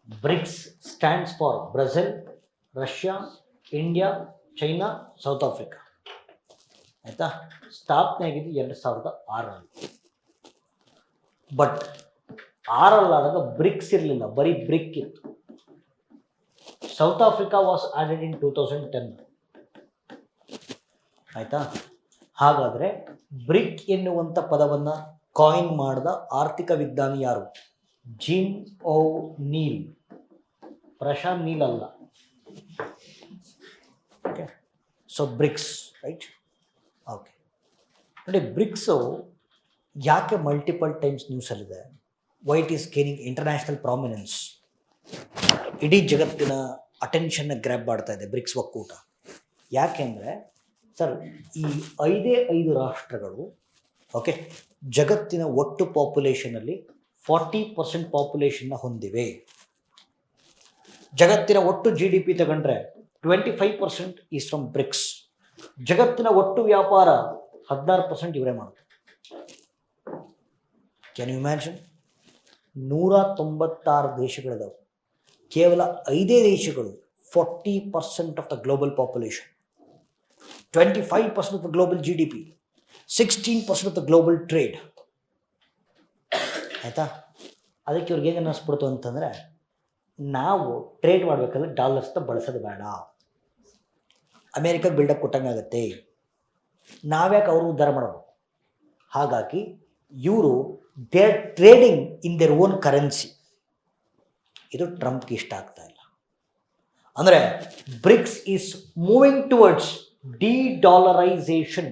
BRICS stands for Brazil, Russia, India, China, South Africa. ಆಯಿತಾ? ಸ್ಥಾಪನೆ ಆಗಿದ್ದು 2006ರಲ್ಲಿ. ಬಟ್ 6ರಲ್ಲಾದಾಗ ಬ್ರಿಕ್ಸ್ ಇರಲಿಲ್ಲ, ಬರೀ ಬ್ರಿಕ್ ಇತ್ತು. ಸೌತ್ ಆಫ್ರಿಕಾ ವಾಸ್ ಆಡೆಡ್ ಇನ್ 2010. ಆಯಿತಾ? ಹಾಗಾದರೆ ಬ್ರಿಕ್ ಎನ್ನುವಂಥ ಪದವನ್ನು ಕಾಯಿನ್ ಮಾಡಿದ ಆರ್ಥಿಕ ವಿಜ್ಞಾನಿ ಯಾರು? Jim O'Neill. Prashanth Neel ಅಲ್ಲ. Okay, so BRICS, right? Okay ನೋಡಿ, ಬ್ರಿಕ್ಸು ಯಾಕೆ ಮಲ್ಟಿಪಲ್ ಟೈಮ್ಸ್ ನ್ಯೂಸಲ್ಲಿದೆ? Why it is gaining international prominence? ಇಡೀ ಜಗತ್ತಿನ ಅಟೆನ್ಷನ್ನ ಗ್ರ್ಯಾಬ್ ಮಾಡ್ತಾ ಇದೆ ಬ್ರಿಕ್ಸ್ ಒಕ್ಕೂಟ. ಯಾಕೆಂದರೆ ಸರ್, ಈ 5 ರಾಷ್ಟ್ರಗಳು, ಓಕೆ, ಜಗತ್ತಿನ ಒಟ್ಟು ಪಾಪ್ಯುಲೇಷನಲ್ಲಿ 40% ಪಾಪ್ಯುಲೇಷನ್ನ ಹೊಂದಿವೆ. ಜಗತ್ತಿನ ಒಟ್ಟು GDP ತಗೊಂಡ್ರೆ 25% ಈಸ್ ಫ್ರಮ್ ಬ್ರಿಕ್ಸ್. ಜಗತ್ತಿನ ಒಟ್ಟು ವ್ಯಾಪಾರ 16% ಇವರೇ ಮಾಡ್ತಾರೆ. Can you imagine? 196 ದೇಶಗಳಿದಾವೆ. ಕೇವಲ 5 ದೇಶಗಳು 40% of the global population, 25% of the global GDP, 16% of the global trade. ಆಯಿತಾ? ಅದಕ್ಕೆ ಇವ್ರಿಗೆ ಹೇಗೆ ಅನ್ನಿಸ್ಬಿಡ್ತು ಅಂತಂದರೆ, ನಾವು ಟ್ರೇಡ್ ಮಾಡಬೇಕಾದ್ರೆ ಡಾಲರ್ಸ್ನ ಬಳಸೋದು ಬೇಡ, ಅಮೇರಿಕಾಗೆ ಬಿಲ್ಡಪ್ ಕೊಟ್ಟಂಗಾಗತ್ತೆ, ನಾವ್ಯಾಕೆ ಅವರು ಉದ್ಧಾರ ಮಾಡಬೇಕು? ಹಾಗಾಗಿ ಇವರು they are trading in their own currency. ಇದು ಟ್ರಂಪ್ಗೆ ಇಷ್ಟ ಆಗ್ತಾ ಇಲ್ಲ. ಅಂದರೆ BRICS is moving towards de-dollarisation.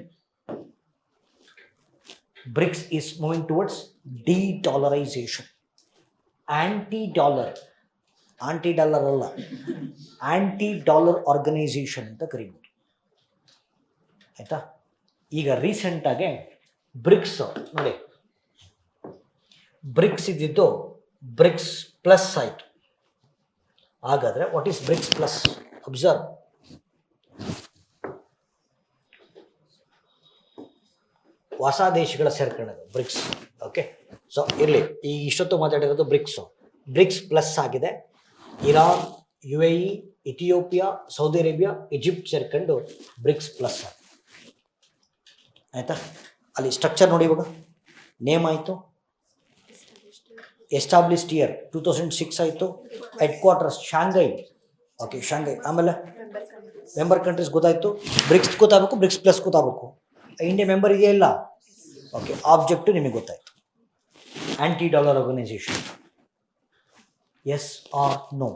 BRICS is moving towards de-dollarisation. Anti-dollar ಅಲ್ಲ, ಆಂಟಿ-ಡಾಲರ್ ಆರ್ಗನೈಸೇಷನ್ ಅಂತ ಕರಿಬೋದು. ಆಯಿತಾ? ಈಗ ರೀಸೆಂಟಾಗೆ ಬ್ರಿಕ್ಸ್ ನೋಡಿ, ಬ್ರಿಕ್ಸ್ ಇದ್ದಿದ್ದು ಬ್ರಿಕ್ಸ್ ಪ್ಲಸ್ ಆಯಿತು. ಹಾಗಾದರೆ what is BRICS plus? Observe. ಹೊಸ ದೇಶಗಳ ಸೇರ್ಕೊಳ್ಳೋದು ಬ್ರಿಕ್ಸ್. ಓಕೆ, ಸೊ ಇರಲಿ, ಈ ಇಷ್ಟೊತ್ತು ಮಾತಾಡಿರೋದು ಬ್ರಿಕ್ಸು. ಬ್ರಿಕ್ಸ್ ಪ್ಲಸ್ ಆಗಿದೆ. Iran, UAE, Ethiopia, Saudi Arabia, Egypt ಸೇರ್ಕೊಂಡು ಬ್ರಿಕ್ಸ್ ಪ್ಲಸ್ ಆಗಿದೆ. ಆಯಿತಾ? ಅಲ್ಲಿ ಸ್ಟ್ರಕ್ಚರ್ ನೋಡಿ. ಇವಾಗ ನೇಮ್ ಆಯಿತು, ಎಸ್ಟಾಬ್ಲಿಷ್ಡ್ ಇಯರ್ 2006 ಆಯಿತು, headquarters Shanghai. Okay, Shanghai. ಆಮೇಲೆ ಮೆಂಬರ್ ಕಂಟ್ರೀಸ್ ಗೊತ್ತಾಯಿತು. ಬ್ರಿಕ್ಸ್ ಗೊತ್ತಾಗಬೇಕು, ಬ್ರಿಕ್ಸ್ ಪ್ಲಸ್ ಗೊತ್ತಾಗಬೇಕು. ಇಂಡಿಯಾ ಮೆಂಬರ್ ಇದೆಯಾ ಇಲ್ಲ? ಓಕೆ, ಆಬ್ಜೆಕ್ಟು ನಿಮಗೆ ಗೊತ್ತಾಯಿತು. Anti dollar organisation, yes or no?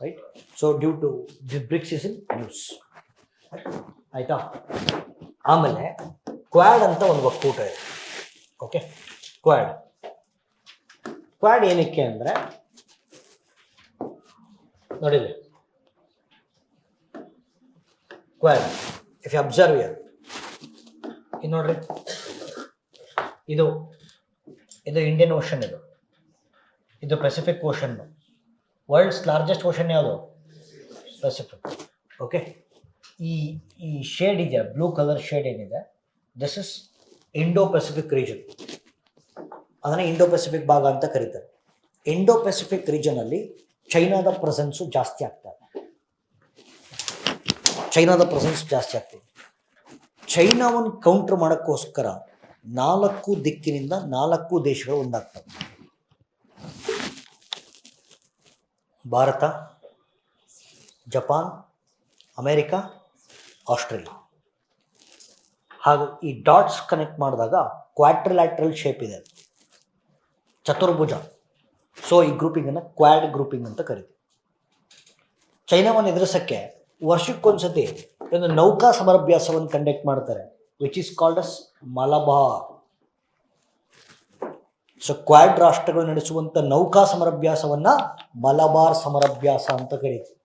Right. So due to the BRICS is in news. ಆಯಿತಾ? ಆಮೇಲೆ ಕ್ವಾಡ್ ಅಂತ ಒಂದು ಒಕ್ಕೂಟ ಇದೆ. ಓಕೆ, ಕ್ವಾಡ್ ಏನಕ್ಕೆ ಅಂದರೆ ನೋಡಿಲ್ಲ, Quad if you observe here, ಇದು ನೋಡ್ರಿ, ಇದು ಇಂಡಿಯನ್ ಓಷನ್, ಇದು Pacific Ocean. World's largest ocean ಯಾವುದು? ಪೆಸಿಫಿಕ್. ಓಕೆ, ಈ ಶೇಡ್ ಇದೆಯಾ, ಬ್ಲೂ ಕಲರ್ ಶೇಡ್ ಏನಿದೆ, this is Indo Pacific region. ಅದನ್ನು ಇಂಡೋ ಪೆಸಿಫಿಕ್ ಭಾಗ ಅಂತ ಕರೀತಾರೆ. ಇಂಡೋ ಪೆಸಿಫಿಕ್ ರೀಜನಲ್ಲಿ ಚೈನಾದ ಪ್ರೆಸೆನ್ಸು ಜಾಸ್ತಿ ಆಗ್ತದೆ. ಚೈನಾವನ್ನು ಕೌಂಟರ್ ಮಾಡೋಕ್ಕೋಸ್ಕರ 4 ದಿಕ್ಕಿನಿಂದ 4 ದೇಶಗಳು ಒಂದಾಗ್ತವೆ. Bharat, Japan, America, Australia. ಹಾಗೂ ಈ ಡಾಟ್ಸ್ ಕನೆಕ್ಟ್ ಮಾಡಿದಾಗ ಕ್ವಾಡ್ರಿಲ್ಯಾಟ್ರಲ್ ಶೇಪ್ ಇದೆ, ಚತುರ್ಭುಜ. ಸೊ ಈ ಗ್ರೂಪಿಂಗನ್ನು ಕ್ವಾಡ್ ಗ್ರೂಪಿಂಗ್ ಅಂತ ಕರಿತೀವಿ. ಚೈನಾವನ್ನು ಎದುರಿಸೋಕ್ಕೆ ವರ್ಷಕ್ಕೊಂದ್ಸತಿ ಒಂದು ನೌಕಾ ಸಮರಾಭ್ಯಾಸವನ್ನು ಕಂಡಕ್ಟ್ ಮಾಡ್ತಾರೆ, which is called as Malabar. So Quad ರಾಷ್ಟ್ರಗಳು ನಡೆಸುವಂಥ ನೌಕಾ ಸಮರಾಭ್ಯಾಸವನ್ನು ಮಲಬಾರ್ ಸಮರಾಭ್ಯಾಸ ಅಂತ ಕರೀತೀವಿ.